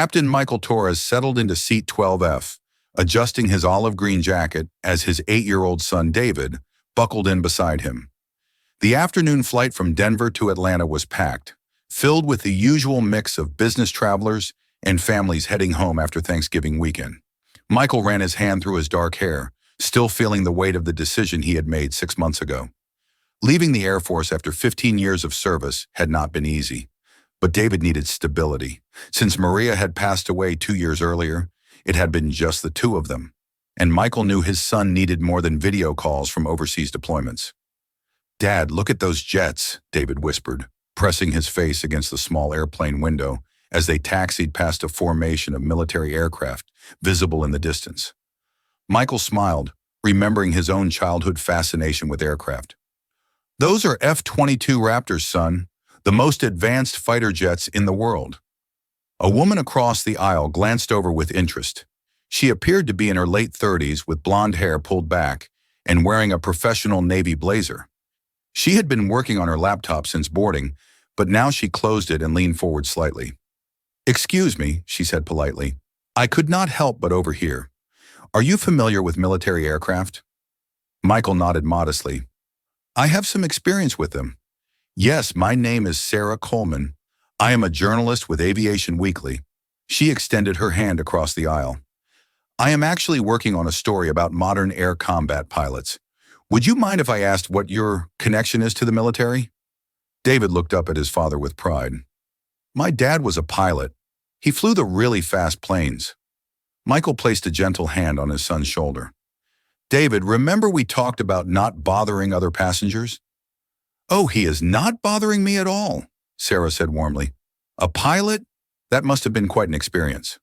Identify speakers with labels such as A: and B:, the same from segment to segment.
A: Captain Michael Torres settled into seat 12F, adjusting his olive green jacket as his 8-year-old son David buckled in beside him. The afternoon flight from Denver to Atlanta was packed, filled with the usual mix of business travelers and families heading home after Thanksgiving weekend. Michael ran his hand through his dark hair, still feeling the weight of the decision he had made 6 months ago. Leaving the Air Force after 15 years of service had not been easy, but David needed stability. Since Maria had passed away 2 years earlier, it had been just the two of them, and Michael knew his son needed more than video calls from overseas deployments. "Dad, look at those jets," David whispered, pressing his face against the small airplane window as they taxied past a formation of military aircraft visible in the distance. Michael smiled, remembering his own childhood fascination with aircraft. "Those are F-22 Raptors, son, the most advanced fighter jets in the world." A woman across the aisle glanced over with interest. She appeared to be in her late 30s with blonde hair pulled back and wearing a professional Navy blazer. She had been working on her laptop since boarding, but now she closed it and leaned forward slightly. "Excuse me," she said politely. "I could not help but overhear. Are you familiar with military aircraft?" Michael nodded modestly. "I have some experience with them. Yes, my name is Sarah Coleman. I am a journalist with Aviation Weekly." She extended her hand across the aisle. "I am actually working on a story about modern air combat pilots. Would you mind if I asked what your connection is to the military?" David looked up at his father with pride. "My dad was a pilot. He flew the really fast planes." Michael placed a gentle hand on his son's shoulder. "David, remember we talked about not bothering other passengers?" "Oh, he is not bothering me at all," Sarah said warmly. "A pilot? That must have been quite an experience.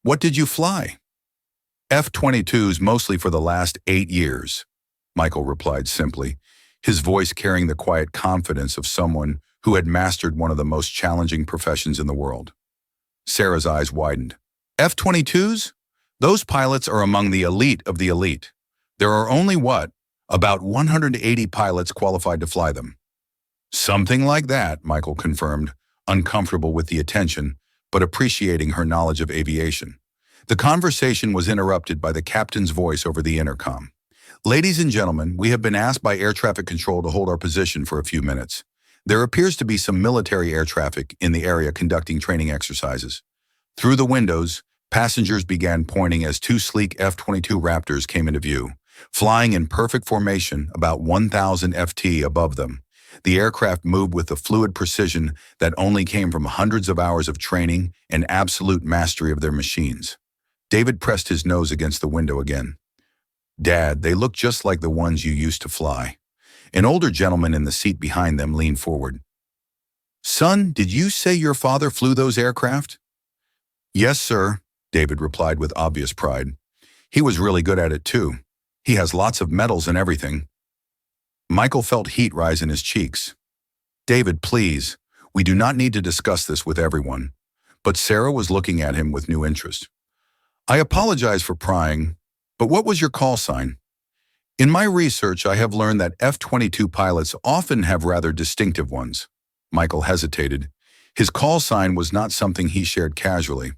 A: What did you fly?" "F-22s mostly for the last 8 years, Michael replied simply, his voice carrying the quiet confidence of someone who had mastered one of the most challenging professions in the world. Sarah's eyes widened. "F-22s? Those pilots are among the elite of the elite. There are only about 180 pilots qualified to fly them." "Something like that," Michael confirmed, uncomfortable with the attention, but appreciating her knowledge of aviation. The conversation was interrupted by the captain's voice over the intercom. "Ladies and gentlemen, we have been asked by air traffic control to hold our position for a few minutes. There appears to be some military air traffic in the area conducting training exercises." Through the windows, passengers began pointing as 2 sleek F-22 Raptors came into view, flying in perfect formation about 1,000 FT above them. The aircraft moved with the fluid precision that only came from hundreds of hours of training and absolute mastery of their machines. David pressed his nose against the window again. "Dad, they look just like the ones you used to fly." An older gentleman in the seat behind them leaned forward. "Son, did you say your father flew those aircraft?" "Yes, sir," David replied with obvious pride. "He was really good at it too. He has lots of medals and everything." Michael felt heat rise in his cheeks. "David, please, we do not need to discuss this with everyone." But Sarah was looking at him with new interest. "I apologize for prying, but what was your call sign?" "In my research, I have learned that F-22 pilots often have rather distinctive ones." Michael hesitated. His call sign was not something he shared casually.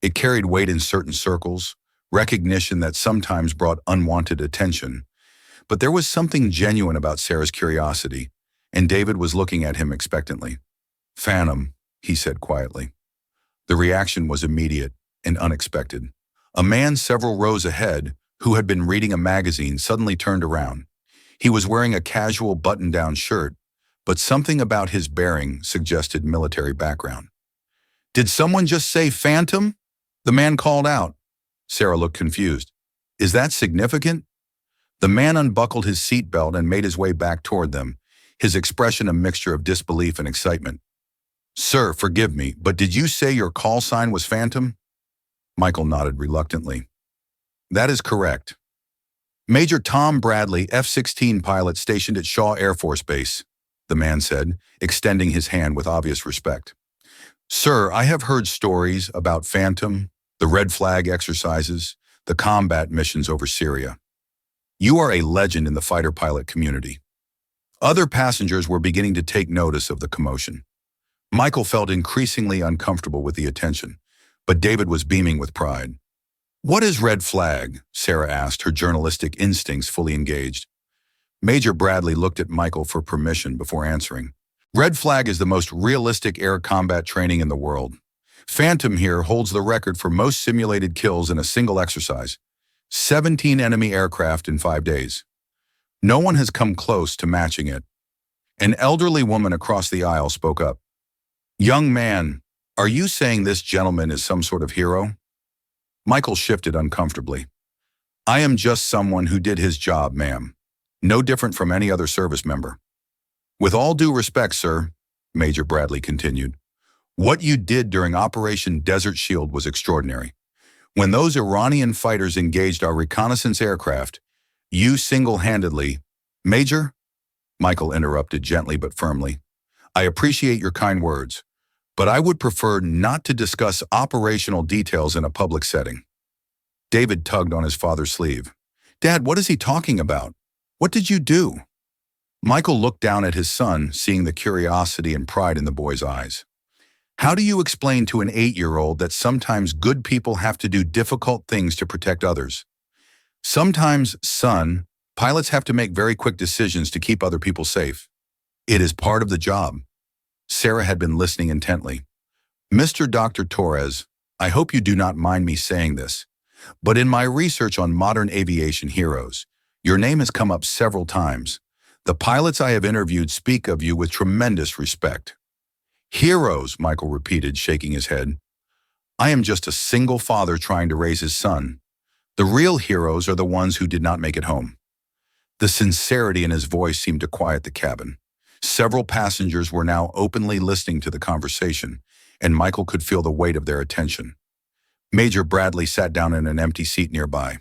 A: It carried weight in certain circles, recognition that sometimes brought unwanted attention. But there was something genuine about Sarah's curiosity, and David was looking at him expectantly. "Phantom," he said quietly. The reaction was immediate and unexpected. A man several rows ahead, who had been reading a magazine, suddenly turned around. He was wearing a casual button-down shirt, but something about his bearing suggested military background. "Did someone just say Phantom?" the man called out. Sarah looked confused. "Is that significant?" The man unbuckled his seatbelt and made his way back toward them, his expression a mixture of disbelief and excitement. "Sir, forgive me, but did you say your call sign was Phantom?" Michael nodded reluctantly. "That is correct. Major Tom Bradley, F-16 pilot stationed at Shaw Air Force Base," the man said, extending his hand with obvious respect. "Sir, I have heard stories about Phantom, the red flag exercises, the combat missions over Syria. You are a legend in the fighter pilot community." Other passengers were beginning to take notice of the commotion. Michael felt increasingly uncomfortable with the attention, But David was beaming with pride. "What is red flag?" Sarah asked, her journalistic instincts fully engaged. Major Bradley looked at Michael for permission before answering. "Red flag is the most realistic air combat training in the world. Phantom here holds the record for most simulated kills in a single exercise. 17 enemy aircraft in 5 days. No one has come close to matching it." An elderly woman across the aisle spoke up. "Young man, are you saying this gentleman is some sort of hero?" Michael shifted uncomfortably. "I am just someone who did his job, ma'am. No different from any other service member." "With all due respect, sir," Major Bradley continued, "what you did during Operation Desert Shield was extraordinary. When those Iranian fighters engaged our reconnaissance aircraft, you single-handedly—" "Major," Michael interrupted gently but firmly, "I appreciate your kind words, but I would prefer not to discuss operational details in a public setting." David tugged on his father's sleeve. "Dad, what is he talking about? What did you do?" Michael looked down at his son, seeing the curiosity and pride in the boy's eyes. "How do you explain to an 8-year-old that sometimes good people have to do difficult things to protect others? Sometimes, son, pilots have to make very quick decisions to keep other people safe. It is part of the job." Sarah had been listening intently. "Mr. Dr. Torres, I hope you do not mind me saying this, but in my research on modern aviation heroes, your name has come up several times. The pilots I have interviewed speak of you with tremendous respect." "Heroes," Michael repeated, shaking his head. "I am just a single father trying to raise his son. The real heroes are the ones who did not make it home." The sincerity in his voice seemed to quiet the cabin. Several passengers were now openly listening to the conversation, and Michael could feel the weight of their attention. Major Bradley sat down in an empty seat nearby.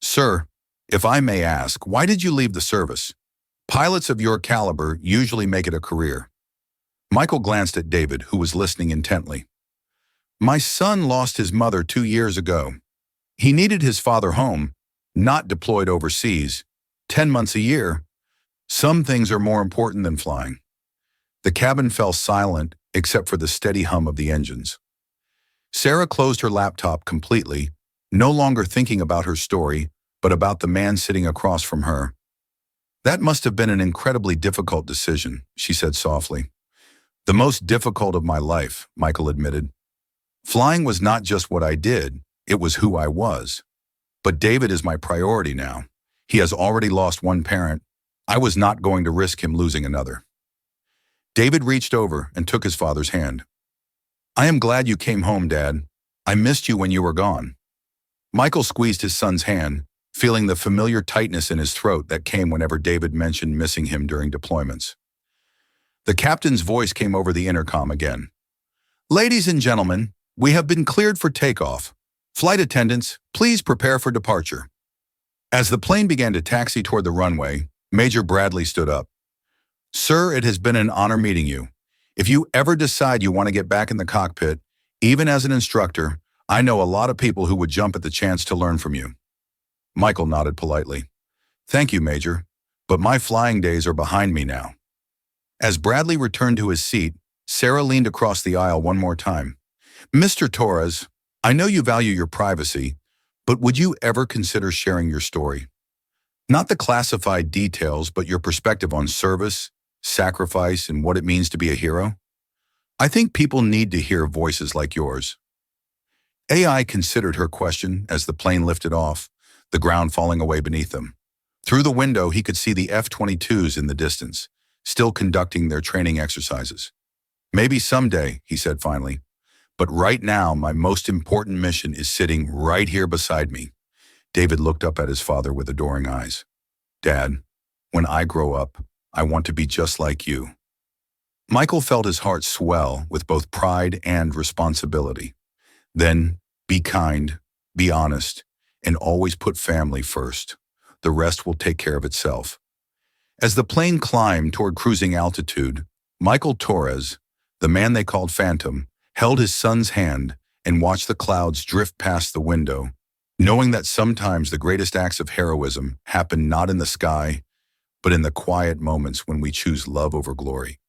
A: "Sir, if I may ask, why did you leave the service? Pilots of your caliber usually make it a career." Michael glanced at David, who was listening intently. "My son lost his mother 2 years ago. He needed his father home, not deployed overseas, 10 months a year. Some things are more important than flying." The cabin fell silent, except for the steady hum of the engines. Sarah closed her laptop completely, no longer thinking about her story, but about the man sitting across from her. "That must have been an incredibly difficult decision," she said softly. "The most difficult of my life," Michael admitted. "Flying was not just what I did, it was who I was. But David is my priority now. He has already lost one parent. I was not going to risk him losing another." David reached over and took his father's hand. "I am glad you came home, Dad. I missed you when you were gone." Michael squeezed his son's hand, feeling the familiar tightness in his throat that came whenever David mentioned missing him during deployments. The captain's voice came over the intercom again. "Ladies and gentlemen, we have been cleared for takeoff. Flight attendants, please prepare for departure." As the plane began to taxi toward the runway, Major Bradley stood up. "Sir, it has been an honor meeting you. If you ever decide you want to get back in the cockpit, even as an instructor, I know a lot of people who would jump at the chance to learn from you." Michael nodded politely. "Thank you, Major, but my flying days are behind me now." As Bradley returned to his seat, Sarah leaned across the aisle one more time. "Mr. Torres, I know you value your privacy, but would you ever consider sharing your story? Not the classified details, but your perspective on service, sacrifice, and what it means to be a hero? I think people need to hear voices like yours." AI considered her question as the plane lifted off, the ground falling away beneath them. Through the window, he could see the F-22s in the distance, still conducting their training exercises. "Maybe someday," he said finally, "but right now my most important mission is sitting right here beside me." David looked up at his father with adoring eyes. "Dad, when I grow up, I want to be just like you." Michael felt his heart swell with both pride and responsibility. Then, be kind, be honest, and always put family first. The rest will take care of itself. As the plane climbed toward cruising altitude, Michael Torres, the man they called Phantom, held his son's hand and watched the clouds drift past the window, knowing that sometimes the greatest acts of heroism happen not in the sky, but in the quiet moments when we choose love over glory.